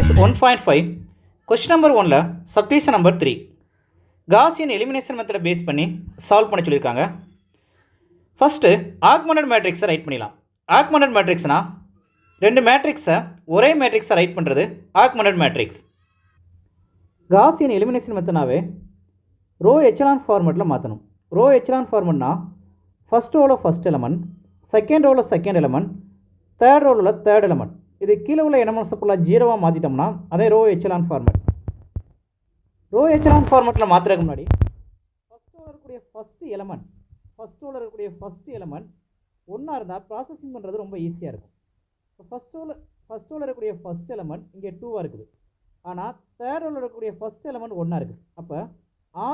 Exercise 1.5 question number 1ல subdivision number 3 Gaussian elimination method base பண்ணி solve பண்ண சொல்லியிருக்காங்க. ஃபர்ஸ்ட் ஆக்மெண்டட் மேட்ரிக்ஸை ரைட் பண்ணிடலாம். ஆக்மெண்டட் மேட்ரிக்ஸ்னா ரெண்டு மேட்ரிக்ஸை ஒரே மேட்ரிக்ஸை ரைட் பண்ணுறது ஆக்மெண்டட் மேட்ரிக்ஸ். காசியன் எலிமினேஷன் மெத்தனாவே ரோ எச்சலான் ஃபார்மெட்டில் மாற்றணும். ரோ எச்சலான் ஃபார்மெட்னா ஃபஸ்ட் ரோவில் ஃபஸ்ட் எலமெண்ட், செகண்ட் ரோவில் செகண்ட் எலமெண்ட், தேர்ட் ரோவில் தேர்ட் எலமெண்ட். இது கீழே உள்ள எலமெண்ட்ஸை ஃபுல்லாக ஜீரோவாக மாற்றிட்டோம்னா அதே row echelon format. Row echelon ஃபார்மெட்டில் மாற்றுறதுக்கு முன்னாடி ஃபஸ்ட் ரோவில் இருக்கக்கூடிய ஃபஸ்ட் எலமெண்ட் ஒன்றா இருந்தால் ப்ராசஸிங் பண்ணுறது ரொம்ப ஈஸியாக இருக்கும். இப்போ ஃபஸ்ட் ரோவில் இருக்கக்கூடிய ஃபஸ்ட் எலமெண்ட் இங்கே 2வாக இருக்குது. ஆனால் தேர்ட் ரோவில் இருக்கக்கூடிய ஃபஸ்ட் எலமெண்ட் ஒன்றா இருக்குது. அப்போ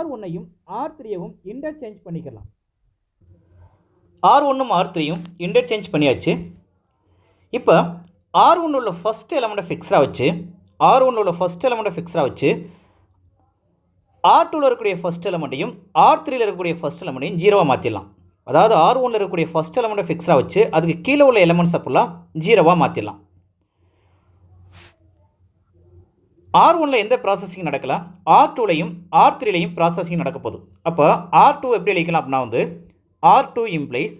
R1ஐயும் R3யவும் இன்டர்சேஞ்ச் பண்ணிக்கலாம். R1ம் R3யும் இன்டர்சேஞ்ச் பண்ணியாச்சு. இப்போ R1 உள்ள ஃபஸ்ட் எலமெண்ட்டை ஃபிக்ஸாக வச்சு R2வில் இருக்கக்கூடிய ஃபஸ்ட் எலமெண்ட்டையும் R3யில் இருக்கக்கூடிய ஃபஸ்ட் எலமெண்ட்டையும் ஜீரோவாக மாற்றிடலாம். அதாவது R1ல் இருக்கக்கூடிய ஃபஸ்ட் எலமெண்ட்டை ஃபிக்ஸாக வச்சு அதுக்கு கீழே உள்ள எலமெண்ட்ஸை ஃபுல்லாக ஜீரோவாக மாற்றிடலாம். R1ல் எந்த ப்ராசஸிங் நடக்கல, R2லையும் R3லையும் ப்ராசஸிங் நடக்க போகுது. அப்போ R2 எப்படி எழுதிக்கலாம் அப்படின்னா R2 implies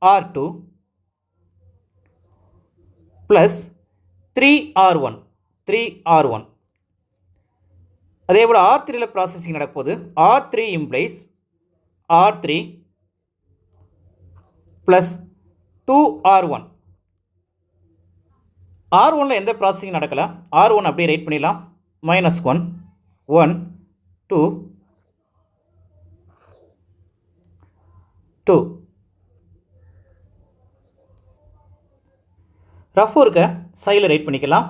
R2 plus 3R1. அதே போல் R3யில் ப்ராசஸிங் நடக்கும்போது R3 implies R3 plus 2R1. R1ல் எந்த ப்ராசஸிங் நடக்கலை, R1 அப்படியே ரைட் பண்ணிடலாம். -1 1 2 2. ரஃப் ஒர்க்கை சைடில் ரைட் பண்ணிக்கலாம்.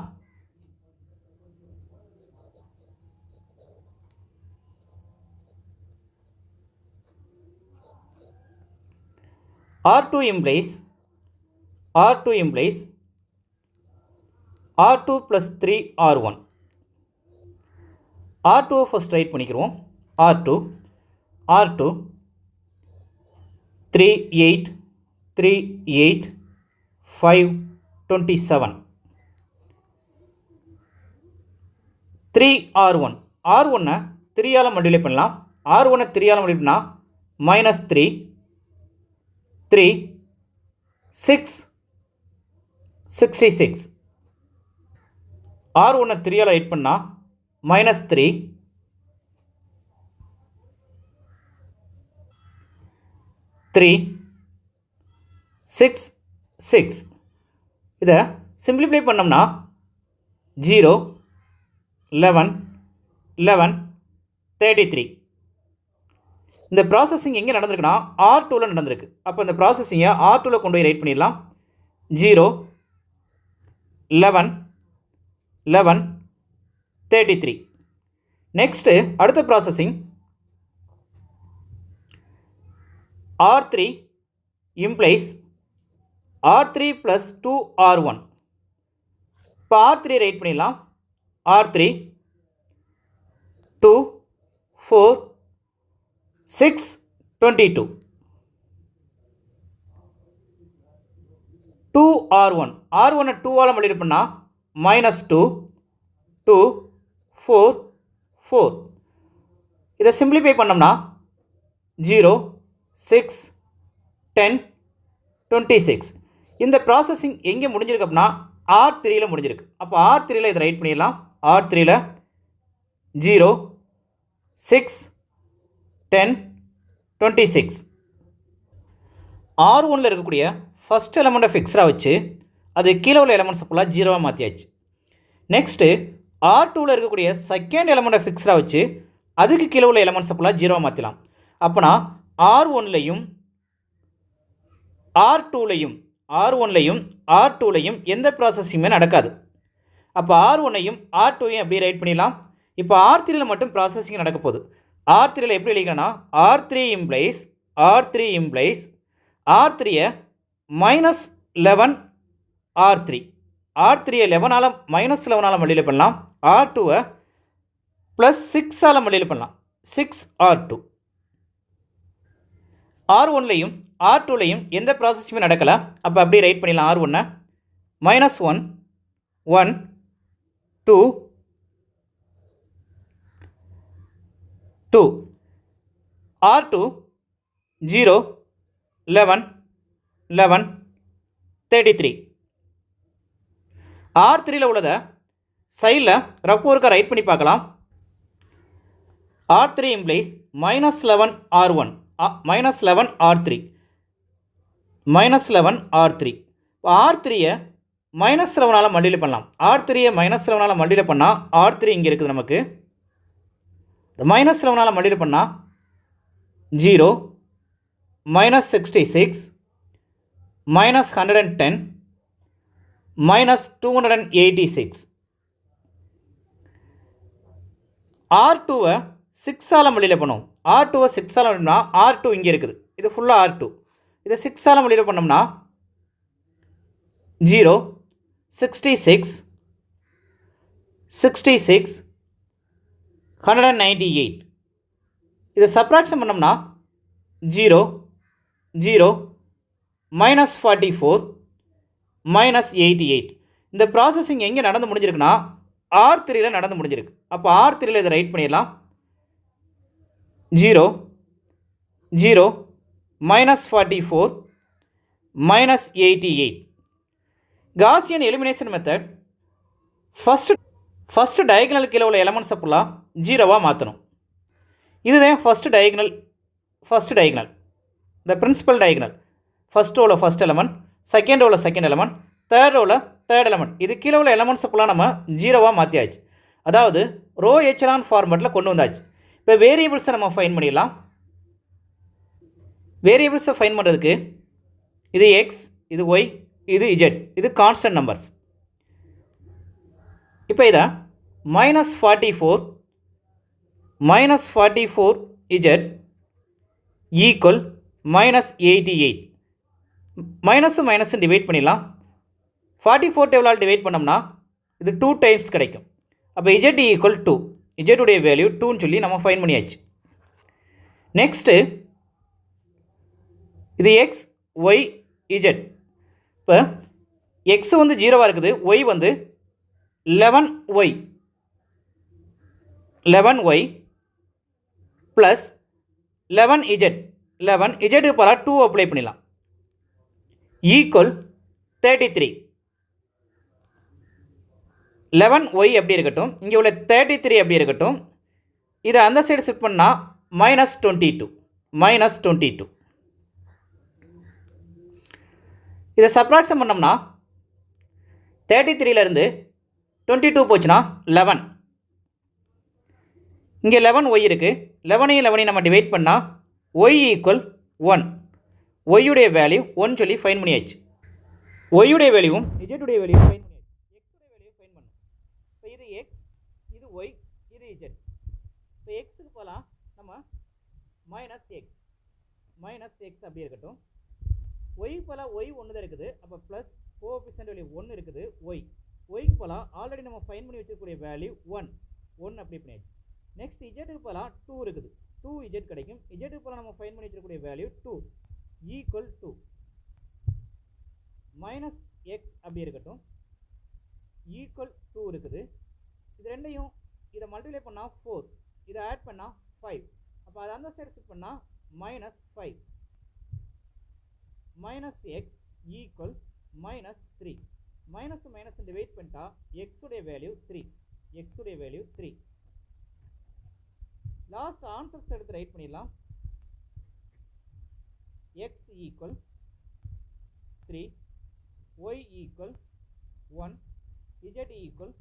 R2 implies R2 plus 3R1. R2 first right பண்ணிக்கிறோம். R2 3 8 5 27. 3R1 R1-ஐ 3ஆல் மல்டிப்ளை பண்ணலாம். R1-ஐ 3ஆல் மல்டிப்ளை பண்ணால் -3 3 6 66. R1-ஐ 3ஆல் ரைட் பண்ணால் -3 3 6 6. இதை சிம்பிளிஃபை பண்ணோம்னா 0 11 11 33. இந்த ப்ராசஸிங் எங்கே நடந்திருக்குன்னா R2வில் நடந்திருக்கு. அப்போ இந்த ப்ராசஸிங்கை R2வில் கொண்டு போய் ரைட் பண்ணிடலாம். 0 11 11 33. நெக்ஸ்ட்டு அடுத்த processing R3 implies R3 plus 2R1. இப்போ R3 ரைட் பண்ணிடலாம். R3 2 4 6 22. 2R1 R1-ஐ 2ஆல் மல்டிப்ளை பண்ணால் -2 2 4 4. இதை சிம்பிளிஃபை பண்ணோம்னா 0 6 10 26. இந்த ப்ராசஸிங் எங்கே முடிஞ்சிருக்கு அப்படின்னா R3யில் முடிஞ்சிருக்கு. அப்போ R3யில் இதை ரைட் பண்ணிடலாம். R3யில் 0 6 10 26. R1ல் இருக்கக்கூடிய ஃபஸ்ட் எலமெண்ட்டை ஃபிக்ஸாக வச்சு அது கீழே உள்ள எலமெண்ட்ஸை ஃபுல்லாக ஜீரோவாக மாற்றியாச்சு. நெக்ஸ்ட்டு R2வில் இருக்கக்கூடிய செகண்ட் எலமெண்ட்டை ஃபிக்ஸாக வச்சு அதுக்கு கீழே உள்ள எலமெண்ட்ஸை ஃபுல்லாக ஜீரோவாக மாற்றலாம். அப்போனா R1லையும் R2லையும் எந்த ப்ராசஸிங்குமே நடக்காது. அப்போ R1ஐயும் R2ஐயும் அப்படியே ரைட் பண்ணிடலாம். இப்போ R3யில் மட்டும் ப்ராசஸிங் நடக்க போகுது. R3யில் எப்படி எழுதிக்கன்னா R3 implies R3-ஐ -11 R3-ஐ 11ஆல் -11ஆல் மல்டிப்ளை பண்ணலாம். R2-ஐ +6ஆல் மல்டிப்ளை பண்ணலாம். 6R2. R1லையும் R2லையும் எந்த ப்ராசஸுமே நடக்கலை. அப்போ அப்படியே ரைட் பண்ணிடலாம். R1-ஐ -1 1 2 2 R2 0 11 11 33 R3ல உள்ளதை சைடில் ரஃப் ஒர்க்கை ரைட் பண்ணி பார்க்கலாம். R3 implies minus 11 R1 minus 11 R3 minus 11 R3. R3யை மைனஸ் 11ஆல் மல்டிப்ளை பண்ணலாம். R3யை மைனஸ் 11ஆல் மல்டிப்ளை பண்ணால் R3 இங்கே இருக்குது நமக்கு. மைனஸ் 11ஆல் மல்டிப்ளை பண்ணால் 0 minus 66 minus 110 minus 286. R2வை 6ஆல் மல்டிப்ளை பண்ணுவோம். R2வை 6ஆல் மல்டிப்ளை பண்ணால் R2 இங்கே இருக்குது. இது ஃபுல்லாக R2. இதை 6ஆல் மல்டிப்ளை பண்ணோம்னா 0 66 66 198. இதை சப்ராக்ஷன் பண்ணோம்னா 0 0 மைனஸ் 44 மைனஸ் 88. இந்த ப்ராசஸிங் எங்கே நடந்து முடிஞ்சிருக்குன்னா R3ல நடந்து முடிஞ்சிருக்கு. அப்போ R3ல இதை ரைட் பண்ணிடலாம். 0 0 minus 44 minus 88. Gaussian elimination method first diagonal கீழே உள்ள எலமெண்ட்ஸை ஃபுல்லாக ஜீரோவாக மாற்றணும். இதுதான் first diagonal the principal diagonal. First ரோவில் ஃபஸ்ட் எலமெண்ட், செகண்ட் ரோவில் செகண்ட் எலமெண்ட், தேர்ட் ரோவில் தேர்ட் எலமெண்ட். இது கீழே உள்ள எலமெண்ட்ஸை ஃபுல்லாக நம்ம ஜீரோவாக மாற்றியாச்சு. அதாவது ரோ எச்சலான் ஃபார்மேட்டில் கொண்டு வந்தாச்சு. இப்போ வேரியபிள்ஸை நம்ம ஃபைன் பண்ணிடலாம். வேரியபிள்ஸை ஃபைன் பண்ணுறதுக்கு இது எக்ஸ், இது ஒய், இது இஜெட், இது கான்ஸ்டன்ட் நம்பர்ஸ். இப்போ இதை மைனஸ் 44 இஜெட் ஈக்குவல் மைனஸ் 88. மைனஸும் மைனஸும் டிவைட் பண்ணிடலாம். 44 டேபிளால் டிவைட் பண்ணோம்னா இது 2 டைம்ஸ் கிடைக்கும். அப்போ இஜெட் ஈக்குவல் 2, இஜெட்டுடைய வேல்யூ 2ன்னு சொல்லி நம்ம ஃபைன் பண்ணியாச்சு. நெக்ஸ்ட்டு இது எக்ஸ் ஒய் இஜெட். இப்போ எக்ஸ் வந்து 0வாக இருக்குது, ஒய் வந்து 11y ப்ளஸ் 11 இஜெட். 11 இஜெட்டுக்கு பல 2 அப்ளை பண்ணிடலாம். ஈக்குவல் 33. 11y எப்படி இருக்கட்டும், இங்கே உள்ள 33 எப்படி இருக்கட்டும். இதை அந்த சைடு ஷிஃப்ட் பண்ணால் மைனஸ் 22. இதை சப்ராக்ஷன் பண்ணோம்னா 33லேருந்து 22 போச்சுன்னா 11. இங்கே 11y இருக்குது. 11 நம்ம டிவைட் பண்ணால் y ஈக்குவல் 1. ஒய்யுடைய வேல்யூ 1 சொல்லி ஃபைன் பண்ணியாச்சு. ஒய்யுடைய வேல்யூவும் இஜெட்டுடைய வேல்யூவும் ஃபைன் பண்ணியாச்சு. எக்ஸுடைய வேல்யூ ஃபைன் பண்ணணும். இப்போ இது எக்ஸ், இது ஒய், இது இஜெட். இப்போ எக்ஸுக்கு போகலாம் நம்ம மைனஸ் எக்ஸ் அப்படி இருக்கட்டும். ஒய்க்கு போல ஒய் ஒன்று தான் இருக்குது. அப்போ ப்ளஸ் கோஎஃபிஷியன்ட் வேல்யூ 1 இருக்குது. ஒய்க்கு போகலாம் ஆல்ரெடி நம்ம ஃபைன் பண்ணி வச்சிருக்கக்கூடிய வேல்யூ 1 அப்படி பண்ணியாச்சு. நெக்ஸ்ட் இஜெட்டுக்கு போகலாம் 2 இருக்குது. 2 இஜெட் கிடைக்கும். இஜெட்டுக்கு போகலாம் நம்ம ஃபைன் பண்ணி வச்சிருக்கக்கூடிய வேல்யூ 2 ஈக்குவல் 2 மைனஸ் எக்ஸ் அப்படி இருக்கட்டும். ஈக்குவல் 2 இருக்குது. இது ரெண்டையும் இதை மல்டிப்ளை பண்ணால் 4, இதை ஆட் பண்ணால் 5. அப்போ அதை அந்த சைடு ஷிஃப்ட் பண்ணால் minus 5 minus x equal minus 3. Minus divide பண்ணிட்டா எக்ஸுடைய வேல்யூ 3. லாஸ்ட் ஆன்சர்ஸ் எடுத்து ரைட் பண்ணிடலாம். X equal 3, y equal 1, z equal